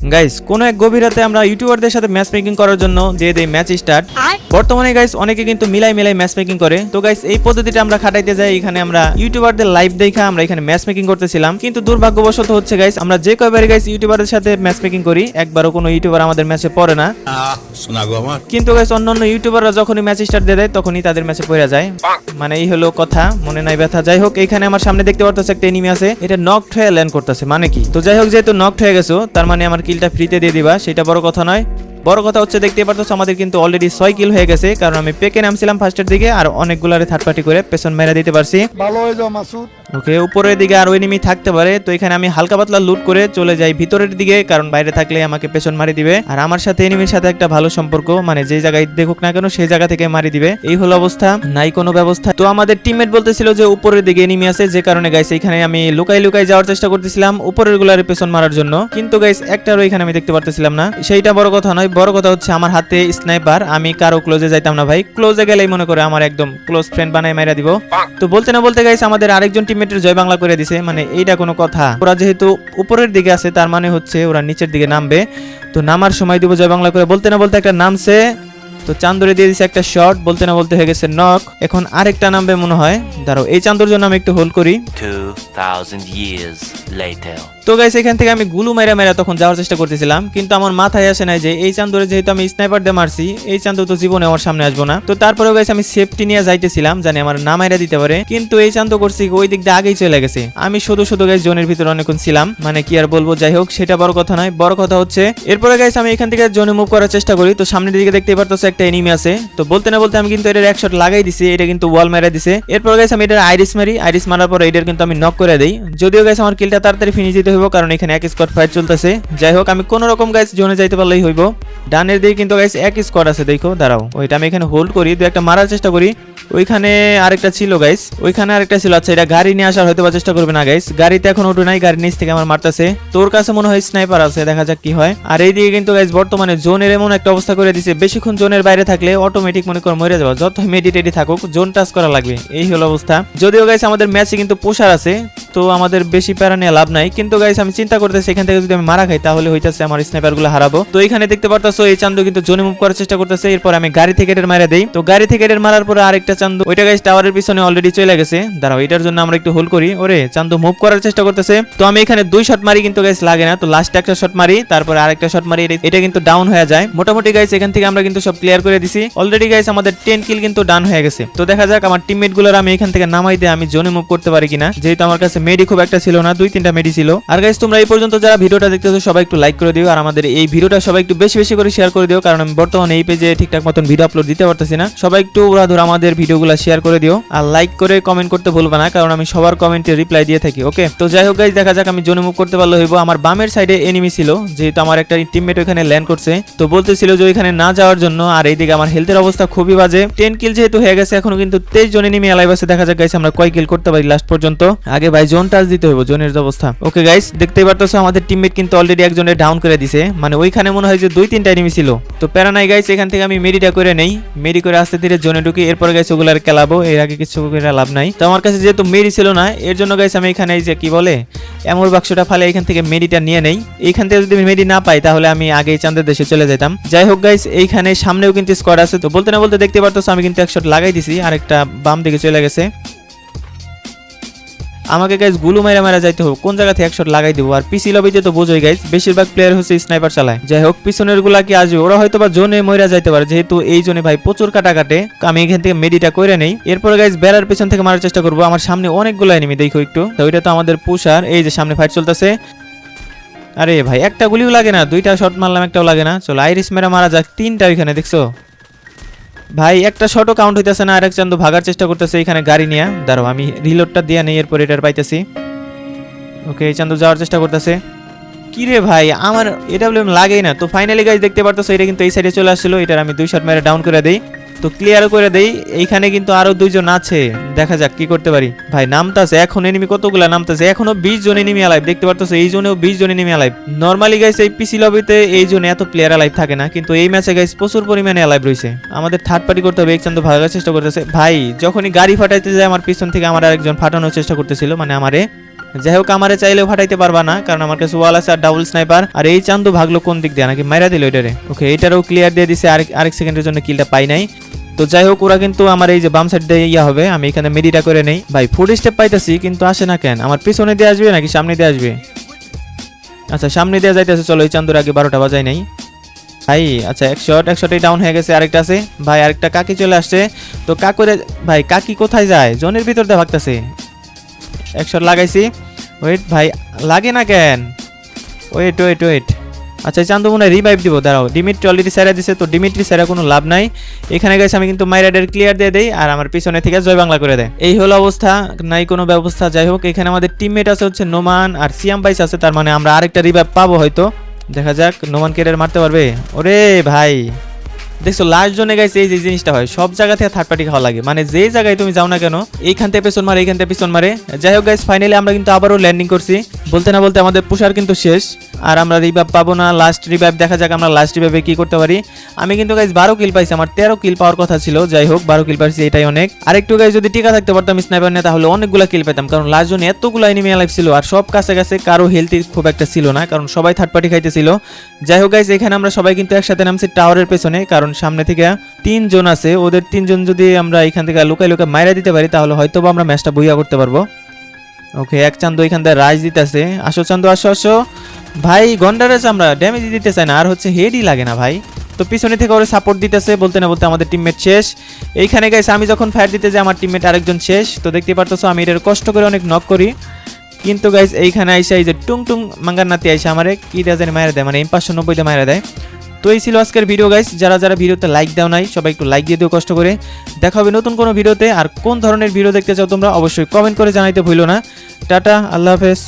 Guys কোন এক গভীর রাতে আমরা ইউটিউবারদের সাথে ম্যাচ মেকিং করার জন্য দিয়ে দেই ম্যাচ স্টার্ট। বর্তমানে গাইস অনেকে কিন্তু মিলাই ম্যাচ মেকিং করে। তো গাইস এই পদ্ধতিটা আমরা খাটাইতে যাই, এখানে আমরা ইউটিউবারদের লাইভ দেখা আমরা এখানে ম্যাচ মেকিং করতেছিলাম, কিন্তু দুর্ভাগ্যবশত হচ্ছে গাইস আমরা যে কয়বারই গাইস ইউটিউবারদের সাথে ম্যাচ মেকিং করি একবারও কোনো ইউটিউবার আমাদের ম্যাচে পড়ে না। কিন্তু গাইস অন্যান্য ইউটিউবাররা যখনই ম্যাচ স্টার্ট দিয়ে দেয় তখনই তাদের ম্যাচে পড়ে যায়, মানে এই হলো কথা, মনে নাই ব্যথা। যাই হোক, এখানে আমার সামনে দেখতে পারতেছে একটা এনিমি আছে, এটা নকড হয়ে ল্যান্ড করতেছে, মানে কি? তো যাই হোক, যেহেতু নকড হয়ে গেছো তার মানে আমার কিলটা ফ্রিতে দিয়ে দিবা, সেটা বড় কথা নয়। বড় কথা হচ্ছে দেখতে পারতেছো আমাদের কিন্তু অলরেডি 6 কিল হয়ে গেছে, কারণ আমি পেকে নামছিলাম ফার্স্টের দিকে আর অনেকগুলারে থার্ড পার্টি করে পেছন মেরে দিতে পারছি। ভালো হয়ে যাও মাসুদ। ওকে, উপরের দিকে আরো এনিমি থাকতে পারে, তো এখানে আমি হালকা পাতলা লুট করে চলে যাই ভিতরের দিকে, কারণ বাইরে থাকলে আমাকে পেছন মারি দিবে। আর আমার সাথে এনিমির সাথে একটা ভালো সম্পর্ক, মানে যে জায়গায় দেখুক না কেন সেই জায়গা থেকে মারি দিবে, এই হলো অবস্থা, নাই কোনো ব্যবস্থা। তো আমাদের টিমমেট বলতেছিল যে উপরের দিকে এনিমি আছে, যে কারণে গাইস এখানে আমি লুকাই যাওয়ার চেষ্টা করতেছিলাম উপরের গুলার পেছন মারার জন্য, কিন্তু গাইস একটারও এখানে আমি দেখতে পারতেছিলাম না। সেইটা বড় কথা নয়, বড় কথা হচ্ছে আমার হাতে স্নাইপার, আমি কারো ক্লোজে যাইতাম না ভাই, ক্লোজে গেলেই মনে করে আমার একদম ক্লোজ ফ্রেন্ড বানায় মাইরা দিব। তো বলতে না বলতে গাইস আমাদের আরেকজন টিমমেটের জয় বাংলা করে দিছে, মানে এইটা কোনো কথা? ওরা যেহেতু উপরের দিকে আছে তার মানে হচ্ছে ওরা নিচের দিকে নামবে, তো নামার সময় দিব জয় বাংলা করে। বলতে না বলতে একটা নামছে, তো চান্দরে দিয়ে দিছে একটা শট, বলতে না বলতে হয়ে গেছে নক। এখন আরেকটা নামবে মনে হয়, দাঁড়াও এই চান্দর জন্য আমি একটু হোল্ড করি। 2000 years later. তো গাইস এখান থেকে আমি গুলু মেরা তখন যাওয়ার চেষ্টা করতেছিলাম, কিন্তু আমার মাথায় আসে নাই যে এই চান্দরে যেহেতু আমি স্নাইপার দিয়ে মারছি, এই চান্দু তো জীবনে আমার সামনে আসবো না। তো তারপরেও গাইস আমি সেফটি নিয়ে যাইতেছিলাম, জানি আমার না মাইরা দিতে পারে, কিন্তু এই চান্দু করছি ওই দিক দিয়ে আগেই চলে গেছে। আমি শুধু গাইস জোনের ভিতরে অনেকক্ষণ ছিলাম, মানে কি আর বলবো। যাই হোক, সেটা বড় কথা নয়, বড় কথা হচ্ছে এরপরে গাইস আমি এখান থেকে জোনে মুভ করার চেষ্টা করি। তো সামনের দিকে দেখতে পারতেছে একটা এনিমি আছে, তো বলতে না বলতে আমি কিন্তু এটার এক শট লাগাই দিছি, এটা কিন্তু ওয়াল মেরা দিছে। এরপর গাইস আমি এটার আইরিস মারার পর এটার কিন্তু আমি নক করে দেই। যদিও গাইস আমার কিলটা তাড়াতাড়ি ফিনিশ দিতে হইব, কারণ এখানে এক স্কোয়াড ফাইট চলতেছে। যাই হোক, আমি কোন রকম গাইস জোনে যাইতে পারলেই হইব। ডানের দিকে কিন্তু গাইস এক স্কোয়াড আছে, দেখো দাঁড়াও, ওইটা আমি এখানে হোল্ড করি, দু একটা মারার চেষ্টা করি। ওইখানে আরেকটা ছিল গাইস, ওইখানে আরেকটা ছিল। আচ্ছা, এটা গাড়ি নিয়ে আসার হয়তো চেষ্টা করবে না গাইস, গাড়িতে এখন উঠে নাই, গাড়ির নিচ থেকে আমার মারতেছে। তোর কাছে মনে হয় স্নাইপার আছে, দেখা যাক কি হয়। আর এইদিকে কিন্তু গাইস বর্তমানে জোনের এমন একটা অবস্থা করে দিছে, বেশিক্ষণ জোনের বাইরে থাকলে অটোমেটিক মনে কর মরে যাবে, যত মেডিটেডি থাকুক জোন টাচ করা লাগবে, এই হলো অবস্থা। যদিও গাইস আমাদের ম্যাচে কিন্তু পোষার আছে, তো আমাদের বেশি প্যারা নিয়ে লাভ নাই, কিন্তু গাইস আমি চিন্তা করতেছি এখান থেকে যদি আমি মারা খাই তাহলে হইতাছে আমার স্নাইপার গুলো হারাবো। তো এখানে দেখতে পারতাছো এই চান্দু কিন্তু জোনে মুভ করার চেষ্টা করতেছে, এরপর আমি গাড়ি থেকে এর মারা দেই। তো গাড়ি থেকে এর মারার পরে আরেকটা চান্দু, ওইটা গাইস টাওয়ারের পিছনে অলরেডি চলে গেছে। দাঁড়াও, এটার জন্য আমরা একটু হোল্ড করি। ওরে চান্দু মুভ করার চেষ্টা করতেছে, তো আমি এখানে 2 শট মারি, কিন্তু গাইস লাগে না। তো লাস্টে একটা শট মারি, তারপরে আরেকটা শট মারি, এটা কিন্তু ডাউন হয়ে যায়। মোটামুটি গাইস এখান থেকে আমরা কিন্তু সব ক্লিয়ার করে দিছি অলরেডি। গাইস আমাদের 10 কিল কিন্তু ডান হয়ে গেছে। তো দেখা যাক আমার টিমমেট গুলোর আমি এখান থেকে নামাই দিয়ে আমি জোনে মুভ করতে পারি কিনা, যেহেতু আমার কাছে মেডি খুব একটা ছিল না, 2-3টা মেডি ছিল। আর গাইস তোমরা এই পর্যন্ত যারা ভিডিওটা দেখতেছো সবাই একটু লাইক করে দিও, আর আমাদের এই ভিডিওটা সবাই একটু বেশি করে শেয়ার করে দিও, কারণ আমি বর্তমানে এই পেজে ঠিকঠাক মতন ভিডিও আপলোড দিতে পারতেছি না। সবাই একটু ধরে আমাদের ভিডিওগুলো শেয়ার করে দিও, আর লাইক করে কমেন্ট করতে ভুলবা না, কারণ আমি সবার কমেন্টে রিপ্লাই দিয়ে থাকি। ওকে, তো যাই হোক গাইস, দেখা যাক আমি জোনে মুভ করতে পারলে হইব। আমার বামের সাইডে এনিমি ছিল, যেহেতু আমার একটা টিমমেট ওখানে ল্যান্ড করছে, তো বলতেছিল যে ওইখানে না যাওয়ার জন্য। আর এইদিকে আমার হেলথের অবস্থা খুবই বাজে, 10 কিল যেহেতু হয়ে গেছে, এখনো কিন্তু 23 জন এনিমি অ্যালাইভ আছে। দেখা যাক গাইস আমরা কয় কিল করতে পারি লাস্ট পর্যন্ত। আগে ভাই জোন টাচ দিতে হইব, জোনের অবস্থা। ওকে গাইস, দেখতেই পারতেছো আমাদের টিমমেট কিন্তু অলরেডি একজনের ডাউন করে দিছে, মানে ওইখানে মনে হয় যে 2-3টা এনিমি ছিল। তো প্যারা নাই গাইস, এখান থেকে আমি মেডিটা করে নেই, মেডি করে আস্তে ধীরে জোনে ঢুকি, এরপর গাইস ওগুলার খেলাবো, এর আগে কিছু করে লাভ নাই। তো আমার কাছে যেহেতু মেডি ছিল না, এর জন্য গাইস আমি এখানে এই যে কি বলে এমর বাক্সটা ফালে এখান থেকে মেডিটা নিয়ে নেই। এইখান থেকে যদি মেডি না পাই তাহলে আমি আগেই চাঁদের দেশে চলে যেতাম। যাই হোক গাইস, এইখানে সামনেও কিন্তু স্কোয়াড আছে। তো বলতে না বলতে দেখতে পারতেছো আমি কিন্তু এক শট লাগাই দিছি, আরেকটা বাম দিকে চলে গেছে। আমাকে গাইস গুলু মারা যাইতে হবে, কোন জায়গা থেকে এক শট লাগাই দিব। আর পিসি লবিতে তো বোঝোই গাইস বেশিরভাগ প্লেয়ার হচ্ছে স্নাইপার চালায়। যাই হোক, পিছনের গুলা কি আসবে, ওরা হয়তো বা জোনে মইরা যাইতে পারে, যেহেতু এই জোনে ভাই প্রচুর কাটা কাটে। আমি এখান থেকে মেডিটা করে নেই, এরপর গাইস বেড়ার পেছন থেকে মারার চেষ্টা করবো। আমার সামনে অনেকগুলো এনিমি, দেখো একটু, তো ওইটা তো আমাদের পুশার। এই যে সামনে ফাইট চলতেছে। আরে ভাই একটা গুলিও লাগে না, 2টা শট মারলাম একটাও লাগে না। চলো আইরিস মেরা মারা যাক, 3টা ওইখানে দেখছো ভাই, একটা শটও কাউন্ট হইতেছে না। আরেক চান্দু ভাগার চেষ্টা করতেছে এখানে গাড়ি নিয়ে, দাঁড়াও আমি রিলোডটা দিয়ে নেই, এরপর এটার পাইতেছি। ওকে, এই চান্দু যাওয়ার চেষ্টা করতেছে। কি রে ভাই, আমার এডব্লিউএম লাগেই না। তো ফাইনালি গাইস দেখতে পারতেছো এটা কিন্তু এই সাইডে চলে আসছিল, এটার আমি 2 শট মেরে ডাউন করে দেই। তো ক্লিয়ার করে দেই। এইখানে কিন্তু আরো 2 জন আছে, দেখা যাক কি করতে পারি। ভাই নামতাছে এখন এনিমি, কতগুলা নামতাছে, এখনো 20 জন এনিমি অ্যালাইভ। দেখতে পারতেছো এই জোনেও 20 জন এনিমি অ্যালাইভ। নরমালি গাইস এই পিসি লবিতে এই জোনে এত প্লেয়ার অ্যালাইভ থাকে না, কিন্তু এই ম্যাচে গাইস প্রচুর পরিমাণে অ্যালাইভ রয়েছে। আমাদের থার্ড পার্টি করতে হবে, একজন তো ভাগার চেষ্টা করতেছে। ভাই যখনই গাড়ি ফাটাইতে যায় আমার পিছন থেকে আমার আরেকজন ফাটানোর চেষ্টা করতেছিল, মানে আমারে যাই হোক আমারে চাইলেও ফাটাইতে পারবা না, কারণ আমার কাছে ওয়াল আছে আর ডাবল স্নাইপার। আর এই চান্দু ভাগলো কোন দিক দিয়ে, নাকি মাইরা দিল এটারে? ওকে, এটারও ক্লিয়ার দিয়ে দিছে, আরেক সেকেন্ডের জন্য কিলটা পাই নাই। তো যাই হোক, ওরা কিন্তু আমার এই যে বাম সাইড দিয়ে ইয়া হবে, আমি এখানে মেডিটা করে নেই। ভাই ফুড স্টেপ পাইতেছি কিন্তু আসে না কেন? আমার পিছনে দিয়ে আসবে নাকি সামনে দিয়ে আসবে? আচ্ছা সামনে দিয়ে যাইতেছে, চলো এই চান্দুর আগে 12টা বাজাই নাই ভাই। আচ্ছা এক শটেই ডাউন হয়ে গেছে, আরেকটা আছে ভাই, আরেকটা কাকি চলে আসছে। তো কাকুরে ভাই, কাকি কোথায় যায়? জোনের ভিতর দিয়ে ভাগতেছে। এক শট লাগাইছি, ওয়েট ভাই, লাগে না কেন? ওয়েট। আচ্ছা এই চান্দু মনে হয় রিভাইভ দিব, দাঁড়াও। ডিমিট্রি অলরেডি সেরা দিছে, তো ডিমিট্রি সেরা কোনো লাভ নাই। এখানে গেছে আমি কিন্তু মাইরাডের ক্লিয়ার দিয়ে দেই, আর আমার পিছনে থেকে জয় বাংলা করে দেয়। এই হলো অবস্থা, নাই কোনো ব্যবস্থা। যাই হোক, এখানে আমাদের টিমমেট আছে হচ্ছে নোমান আর সিয়াম বাইস আছে, তার মানে আমরা আরেকটা রিভাইভ পাবো হয়তো। দেখা যাক নোমান কেরিয়ার মারতে পারবে। ওরে ভাই দেখছো, লাস্ট জোনে গাইছে এই যে জিনিসটা হয়, সব জায়গা থেকে থার্ড পার্টি খাওয়া লাগে। মানে যেই জায়গায় তুমি যাও না কেন, এইখান থেকে পেছন মারে, এইখান থেকে পিছন মারে। যাই হোক গাইস, ফাইনালি আমরা কিন্তু আবারও ল্যান্ডিং করছি। বলতে না বলতে আমাদের পুষার কিন্তু শেষ, আর আমরা রিভাইভ পাবো না। লাস্ট রিভাইভ, দেখা যাক আমরা লাস্ট রিভাইভে কি করতে পারি। আমি কিন্তু গাইস 12 কিল পাইছি, আমার 13 কিল পাওয়ার কথা ছিল। যাই হোক 12 কিল পাইছি, এটাই অনেক। আরেকটু গাইস যদি টিকা থাকতে পারতাম স্নাইপার নিয়ে, তাহলে অনেকগুলো কিল পেতাম, কারণ লাস্ট জোনে এতগুলো এনিমি লাইফ ছিল, আর সব কাছে কাছে, কারো হেলথি খুব একটা ছিল না, কারণ সবাই থার্ড পার্টি খাইতেছিল। যাই হোক গাইস, এখানে আমরা সবাই কিন্তু একসাথে নামছি টাওয়ারের পেছনে, কারণ সামনে থেকে 3 জন আছে, ওদের 3 জন যদি আমরা এখান থেকে লুকাই মাইরা দিতে পারি, তাহলে হয়তো আমরা ম্যাচটা বুইয়া করতে পারবো। ওকে, এক চান্দু এখান থেকে রাইজ দিতেছে। আসো চান্দু, আসো ভাই। গন্ডারেস আমরা ড্যামেজ দিতে চাই না, আর হচ্ছে হেডই লাগে না ভাই। তো পিছনে থেকে ওরা সাপোর্ট দিতেছে, বলতে না বলতে আমাদের টিমমেট শেষ। এইখানে গাইস আমি যখন ফায়ার দিতে যাই, আমার টিমমেট আরেকজন শেষ। তো দেখতে পারতেছো আমি এর কষ্ট করে অনেক নক করি, কিন্তু গাইস এইখানে আইসা এই যে টুং মাঙ্গার নাতি আইসা আমারে কি জানি মাইরা দেয়, মানে M590 দিয়ে মাইরা দেয়। তো এই ছিল আজকের ভিডিও গাইস। যারা ভিডিওতে লাইক দাও নাই, সবাই একটু লাইক দিয়ে দিও কষ্ট করে। দেখা হবে নতুন কোনো ভিডিওতে। আর কোন ধরনের ভিডিও দেখতে চাও তোমরা অবশ্যই কমেন্ট করে জানাইতে ভুলো না। টাটা, আল্লাহ হাফেজ।